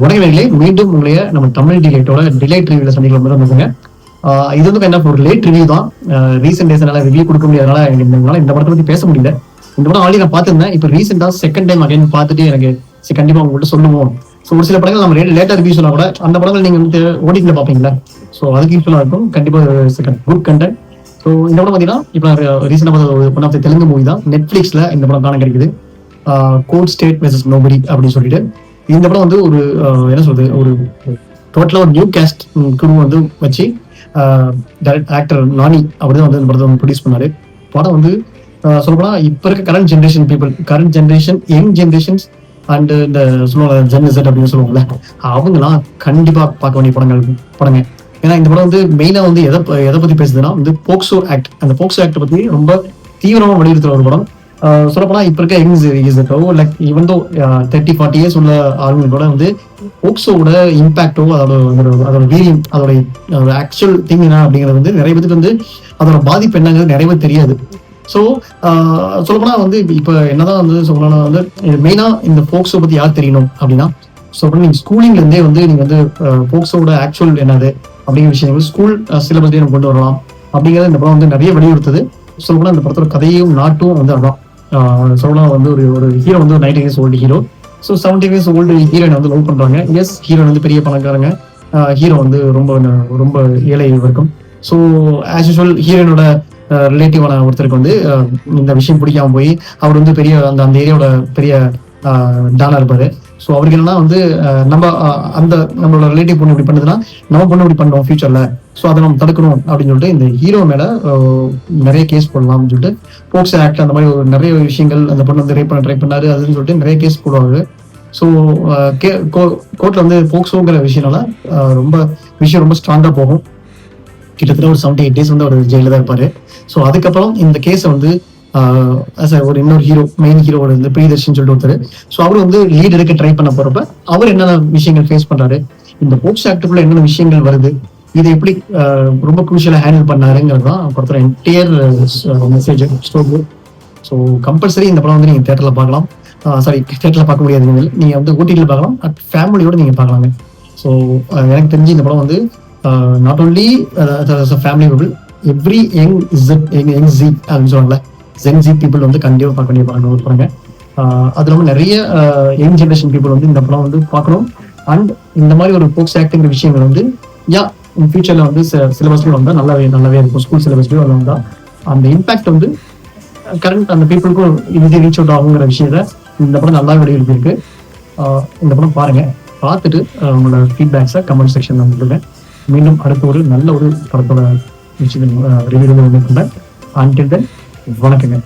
உடனே மீண்டும் உங்களைய நம்ம தமிழ் டிலேட்டோட டிலேட் ரிவ்யூல சந்திக்கலாம் வந்துருங்க. இது வந்து என்ன ஒரு லேட் ரிவ்யூ தான். ரீசெண்ட் டேஸ்னால ரிவ்யூ கொடுக்க முடியாதனால என்னால இந்த படத்தை பத்தி பேச முடியல. இந்த படம் ஆல்ரெடி நான் பார்த்திருந்தேன். இப்போ ரீசெண்டா செகண்ட் டைம் அகைன் பார்த்துட்டு எனக்கு கண்டிப்பா உங்கள்கிட்ட சொல்லுவோம். ஸோ ஒரு சில படங்கள் நம்ம லேட்டா ரிவ்யூ சொன்னா கூட அந்த படங்கள் நீங்க வந்து ஓடிடில பாப்பீங்களா, ஸோ அதுக்கு யூஸ்ஃபுல்லா இருக்கும். கண்டிப்பா குட் கண்டென்ட். ஸோ இந்த படம் பார்த்தீங்கன்னா இப்போ ரீசெண்டா one of the Telugu movie தான். நெட்ஃபிளிக்ஸ்ல இந்த படம் காண கிடைக்குது. கோட் ஸ்டேட் வெர்சஸ் நோபடி அப்படின்னு சொல்லிட்டு இந்த படம் வந்து ஒரு என்ன சொல்றது, ஒரு டோட்டலா ஒரு நியூ கேஸ்ட் குரூ வந்து வச்சு ஆக்டர் நானி அவர் தான் வந்து இந்த படத்தை ப்ரொடியூஸ் பண்ணாரு. படம் வந்து சொல்லப்போனா இப்ப இருக்க current generation people, current generation, young generations and இந்த சொல்லுவாங்க ஜென்இசட் அப்படின்னு சொல்லுவாங்கல்ல, அவங்கலாம் கண்டிப்பா பார்க்க வேண்டிய படங்க. ஏன்னா இந்த படம் வந்து மெயினா வந்து எதை பத்தி பேசுதுன்னா வந்து போக்சோ ஆக்ட். அந்த போக்சோ ஆக்ட் பத்தி ரொம்ப தீவிரமா வலியுறுத்துற ஒரு படம். சொல்லப்போனா இப்ப இருக்க லைக் ஈவன் தோ 30-40 இயர்ஸ் உள்ள ஆளுங்களோட வந்து போக்சோட இம்பாக்டோ அதோட வீரியம் அதோட ஆக்சுவல் திங் என்ன அப்படிங்கிறது வந்து நிறைய பேருக்கு வந்து அதோட பாதிப்பு என்னங்கிறது நிறைய பேர் தெரியாது. ஸோ சொல்லப்போனா வந்து இப்ப என்னதான் வந்து சொல்லணும்னா வந்து மெயினா இந்த போக்சோ பத்தி யார் தெரியணும் அப்படின்னா, சொல்லப்போனா நீங்க ஸ்கூலிங்ல இருந்தே வந்து நீங்க வந்து போக்சோட ஆக்சுவல் என்னது அப்படிங்கிற விஷயங்கள் ஸ்கூல் சிலபஸ்லயே நம்ம கொண்டு வரலாம் அப்படிங்கிறது இந்த படம் வந்து நிறைய வலியுறுத்துது. சொல்லப்போனா இந்த படத்தோட கதையும் நாட்டும் வந்து அதான். சொல்லலாம் வந்து ஒரு ஹீரோ வந்து 19 years old hero. So 17 years old heroine வந்து லவ் பண்றாங்க. எஸ், ஹீரோயின் வந்து பெரிய பணக்காரங்க, ஹீரோ வந்து ரொம்ப ஏழை வர்க்கம். ஸோ ஆஸ் யூஸ்வல் ஹீரோயினோட ரிலேட்டிவான ஒருத்தருக்கு வந்து இந்த விஷயம் பிடிக்காம போய் அவர் வந்து பெரிய அந்த ஏரியாவோட பெரிய டானா இருப்பாரு. ஸோ அவருக்கு என்னன்னா வந்து நம்மளோட ரிலேட்டிவ் பொண்ணு இப்படி பண்ணுதுன்னா நம்ம பொண்ணு இப்படி பண்ணோம் ஃபியூச்சர்ல, ஸோ அதை நம்ம தடுக்கணும் அப்படின்னு சொல்லிட்டு இந்த ஹீரோ மேல நிறைய கேஸ் போடலாம்னு சொல்லிட்டு போக்சோ ஆக்ட் அந்த மாதிரி ஒரு நிறைய விஷயங்கள் அந்த பொண்ணு வந்து ரேப் பண்ண ட்ரை பண்ணாரு அதுன்னு சொல்லிட்டு நிறைய கேஸ் போடுவாங்க. ஸோ கோர்ட்ல வந்து போக்சோங்கிற விஷயம்னால ரொம்ப ஸ்ட்ராங்கா போகும். கிட்டத்தட்ட ஒரு 78 days வந்து அவர் ஜெயில தான் இருப்பாரு. ஸோ அதுக்கப்புறம் இந்த கேஸை வந்து ஒரு இன்னொரு ஹீரோ, மெயின் ஹீரோ வந்து பிரியதர்ஷன் சொல்லிட்டு ஒருத்தர், ஸோ அவர் வந்து லீட் எடுக்க ட்ரை பண்ண போறப்ப அவர் என்னென்ன விஷயங்கள் ஃபேஸ் பண்றாரு, இந்த போக்சோ ஆக்டுக்குள்ள என்னென்ன விஷயங்கள் வருது, இதை எப்படி ரொம்ப குரூஷியலா ஹேண்டில் பண்ணாருங்கிறது தான் படத்தோட entire message story. So compulsory இந்த படம் வந்து நீங்க தியேட்டர்ல பார்க்கலாம். தியேட்டர்ல பார்க்க முடியாது, நீங்க வந்து ஓடிடில பார்க்கலாம், ஃபேமிலியோட நீங்க பார்க்கலாங்க. ஸோ எனக்கு தெரிஞ்சு இந்த படம் வந்து not only family people, every young G அப்படின்னு சொல்லுவாங்கல்ல, ஜென் ஜி பீப்புள் வந்து கண்டிப்பாக பார்க்க வேண்டிய படங்க. அது இல்லாமல் நிறைய யங் ஜென்ரேஷன் பீப்புள் வந்து இந்த படம் வந்து பார்க்கணும். அண்ட் இந்த மாதிரி ஒரு போக்ஸ் ஆக்டுங்கிற விஷயங்கள் வந்து ஃபியூச்சர்ல வந்து சிலபஸ்லயும் வந்தா நல்லாவே இருக்கும். ஸ்கூல் சிலபஸ்லயும் வந்தா அந்த இம்பாக்ட் வந்து கரண்ட் அந்த பீப்புளுக்கும் இது ரீச் அவுட் ஆகுங்கிற விஷயத்த இந்த படம் நல்லா வெளியிருக்கு. இந்த படம் பாருங்க, பார்த்துட்டு உங்களோட ஃபீட்பேக்ஸை கமெண்ட் செக்ஷன்ல வந்துடுங்க. மீண்டும் அடுத்த ஒரு நல்ல ஒரு படத்தோட விஷயம் ரிவ்யூ பண்ணுறேன். அன்டில் தென் வணக்கங்க.